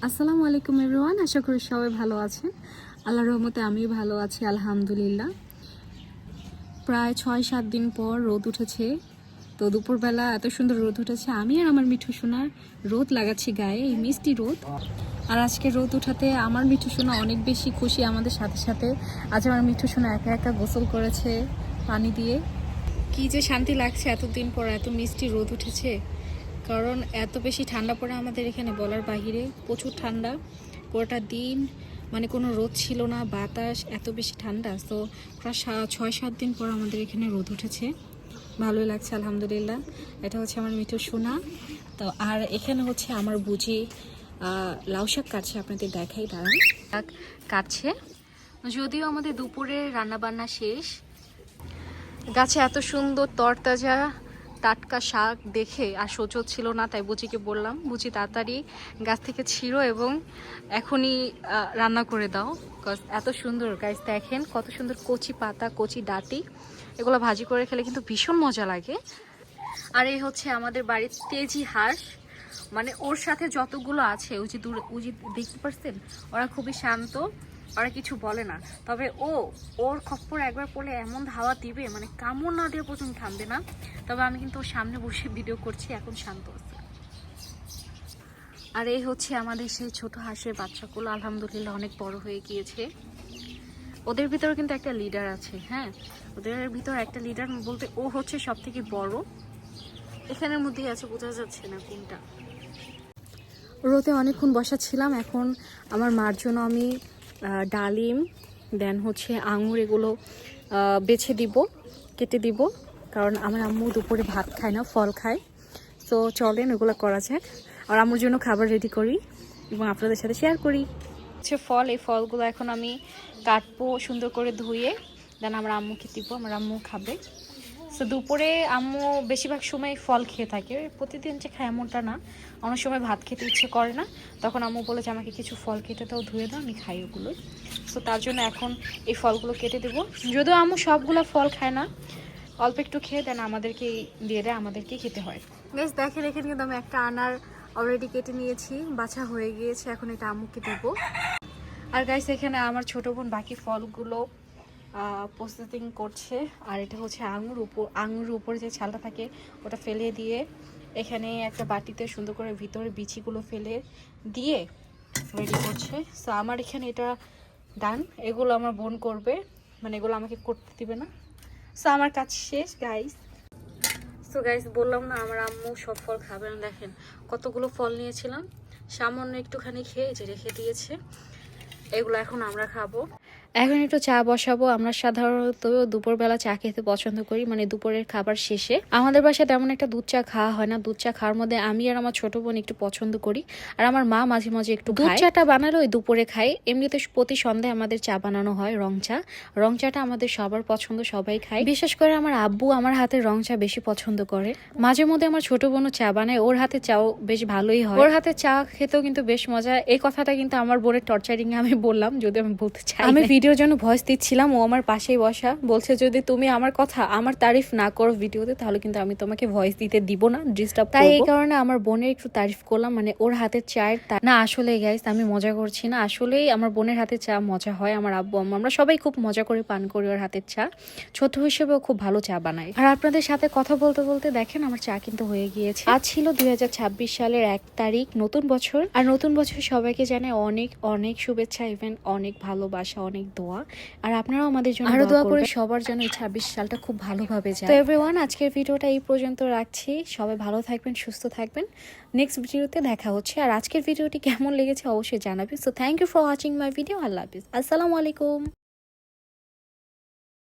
আসসালামু আলাইকুম এভরিওয়ান, আশা করি সবাই ভালো আছেন। আল্লাহর রহমতে আমিও ভালো আছি আলহামদুলিল্লাহ। প্রায় 6-7 দিন পর রোদ উঠেছে। তো দুপুরবেলা এত সুন্দর রোদ উঠেছে, আমি আর আমার মিঠু সোনার রোদ লাগাচ্ছি গায়ে, এই মিষ্টি রোদ। আর আজকে রোদ উঠাতে আমার মিঠু সোনা অনেক বেশি খুশি আমাদের সাথে সাথে। আজ আমার মিঠু সোনা একা একা গোসল করেছে পানি দিয়ে। কি যে শান্তি লাগছে, এতদিন পর এত মিষ্টি রোদ উঠেছে। কারণ এত বেশি ঠান্ডা পড়ে আমাদের এখানে বলার বাহিরে, প্রচুর ঠান্ডা পুরোটা দিন, মানে কোনো রোদ ছিল না, বাতাস, এত বেশি ঠান্ডা। তো প্রায় 6-7 দিন পর আমাদের এখানে রোদ উঠেছে, ভালোই লাগছে আলহামদুলিল্লাহ। এটা হচ্ছে আমার মিঠু সোনা। তো আর এখানে হচ্ছে আমার বুঝি লাউ শাক কাটছে, আপনাদের দেখাই দাঁড়ান। শাক কাটছে, যদিও আমাদের দুপুরে রান্নাবান্না শেষ। গাছে এত সুন্দর তরতাজা টাটকা শাক দেখে আর সহ্য ছিল না, তাই বুচিকে বললাম, বুচি তাড়াতাড়ি গাছ থেকে ছিঁড়ো এবং এখনই রান্না করে দাও। এত সুন্দর গাছ, দেখেন কত সুন্দর কচি পাতা, কচি ডাঁটি, এগুলো ভাজি করে খেলে কিন্তু ভীষণ মজা লাগে। আর এই হচ্ছে আমাদের বাড়ির তেজি হাঁস, মানে ওর সাথে যতগুলো আছে ওই যে দূরে, ওই যে দেখতে পাচ্ছেন, ওরা খুবই শান্ত, ওরা কিছু বলে না। তবে ওর খপ্পর একবার পড়লে এমন ধাওয়া দিবে, মানে কামড় না দিয়ে পর্যন্ত থামবে না। তবে আমি কিন্তু ওর সামনে বসে ভিডিও করছি, এখন শান্ত আছে। আর এই হচ্ছে আমাদের সেই ছোট হাঁসের বাচ্চাগুলো, আলহামদুলিল্লাহ অনেক বড় হয়ে গিয়েছে। ওদের ভিতরে কিন্তু একটা লিডার আছে, হ্যাঁ, ওদের ভিতরে একটা লিডার বলতে ও হচ্ছে সব থেকে বড়। এখানের মধ্যেই আছে, বোঝা যাচ্ছে না কোনটা। রোদে অনেকক্ষণ বসা ছিলাম, এখন আমার মার জন্য আমি ডালিম দেন হচ্ছে আঙুর এগুলো বেছে দিব, কেটে দিব, কারণ আমার আম্মু দুপুরে ভাত খায় না, ফল খায়। তো চলেন ওগুলো করা যাক, আর আম্মুর জন্য খাবার রেডি করি এবং আপনাদের সাথে শেয়ার করি। হচ্ছে ফল, এই ফলগুলো এখন আমি কাটবো সুন্দর করে ধুয়ে, দেন আমার আম্মুকে দিব, আমার আম্মু খাবে। তো দুপুরে আম্মু বেশিরভাগ সময় ফল খেয়ে থাকে, প্রতিদিন যে খায় এমনটা না, অনেক সময় ভাত খেতে ইচ্ছে করে না, তখন আম্মু বলে যে আমাকে কিছু ফল কেটে দাও, ধুয়ে দাও, আমি খাই ওগুলো। তো তার জন্য এখন এই ফলগুলো কেটে দেবো, যদিও আম্মু সবগুলো ফল খায় না, অল্প একটু খেয়ে দেন আমাদেরকে দিয়ে দেয়, আমাদেরকে খেতে হয়। বেশ দেখেন, এখানে কিন্তু আমি একটা আনার অলরেডি কেটে নিয়েছি, বাছা হয়ে গিয়েছে, এখন এটা আম্মুকে দেবো। আর গাইস এখানে আমার ছোট বোন বাকি ফলগুলো প্রসেসিং করছে। আর এটা হচ্ছে আঙুর উপরে যে ছালটা থাকে ওটা ফেলে দিয়ে এখানে একটা বাটিতে সুন্দর করে ভিতরে বিচিগুলো ফেলে দিয়ে রেডি করছে। সো আমার এখানে এটা ডান, এগুলো আমার বোন করবে, মানে এগুলো আমাকে করতে দিবে না। সো আমার কাজ শেষ গাইস। সো গাইস বললাম না আমার আম্মু সব ফল খাবে না, দেখেন কতগুলো ফল নিয়েছিলাম, সামান্য একটুখানি খেয়ে যে রেখে দিয়েছে। এগুলো এখন আমরা খাবো। এখন একটু চা বসাবো। আমরা সাধারণত দুপুরবেলা চা খেতে পছন্দ করি, মানে দুপুরের খাবার শেষে। আমাদের বাসায় তেমন একটা দুধ চা খাওয়া হয় না, দুধ চা খাওয়ার মধ্যে আমি আর আমার ছোট বোন একটু পছন্দ করি, আর আমার মা মাঝে মাঝে একটু দুধ চাটা বানালে ওই দুপুরে খাই। এমনিতে প্রতি সন্ধ্যায় আমাদের চা বানানো হয়, রং চাটা আমাদের সবার পছন্দ, সবাই খায়। বিশেষ করে আমার আব্বু আমার হাতের রং চা বেশি পছন্দ করে। মাঝে মধ্যে আমার ছোট বোনও চা বানায়, ওর হাতে চাও বেশ ভালোই হয়, ওর হাতে চা খেতেও কিন্তু বেশ মজা। এই কথাটা কিন্তু আমার বোনের টর্চারিং এ আমি বললাম, যদি আমি বলতে চাই। আমি ভিডিওর জন্য ভয়েস দিচ্ছিলাম, ও আমার পাশেই বসা, বলছে যদি তুমি আমার কথা, আমার তারিফ না করো ভিডিওতে, তাহলে কিন্তু আমি তোমাকে ভয়েস দিতে দিব না, ডিস্টার্ব করব। তাই এই কারণে আমার বোনের একটু তারিফ করলাম, মানে ওর হাতের চায়ের না। আসলে গাইস আমি মজা করছি না, আসলেই আমার বোনের হাতের চা মজা হয়। আমার আব্বু আম্মু আমরা সবাই খুব মজা করে পান করি ওর হাতের চা, ছোট হিসেবেও খুব ভালো চা বানায়। আর আপনাদের সাথে কথা বলতে বলতে দেখেন আমার চা কিন্তু হয়ে গিয়েছে। আজ ছিল 2026 সালের 1 তারিখ, নতুন বছর। আর নতুন বছর সবাইকে জানাই অনেক অনেক শুভেচ্ছা, ইভেন অনেক ভালোবাসা, অনেক দোয়া। আর আপনারাও আমাদের জন্য আরো দোয়া করে সবার জন্য এই 26 সালটা খুব ভালোভাবে যায়। তো এভরিওয়ান, আজকের ভিডিওটা এই পর্যন্ত রাখছি। সবাই ভালো থাকবেন, সুস্থ থাকবেন, নেক্সট ভিডিওতে দেখা হচ্ছে। আর আজকের ভিডিওটি কেমন লেগেছে অবশ্যই জানাবেন। So thank you for watching my video. Allah হাফিজ, আসসালামু আলাইকুম।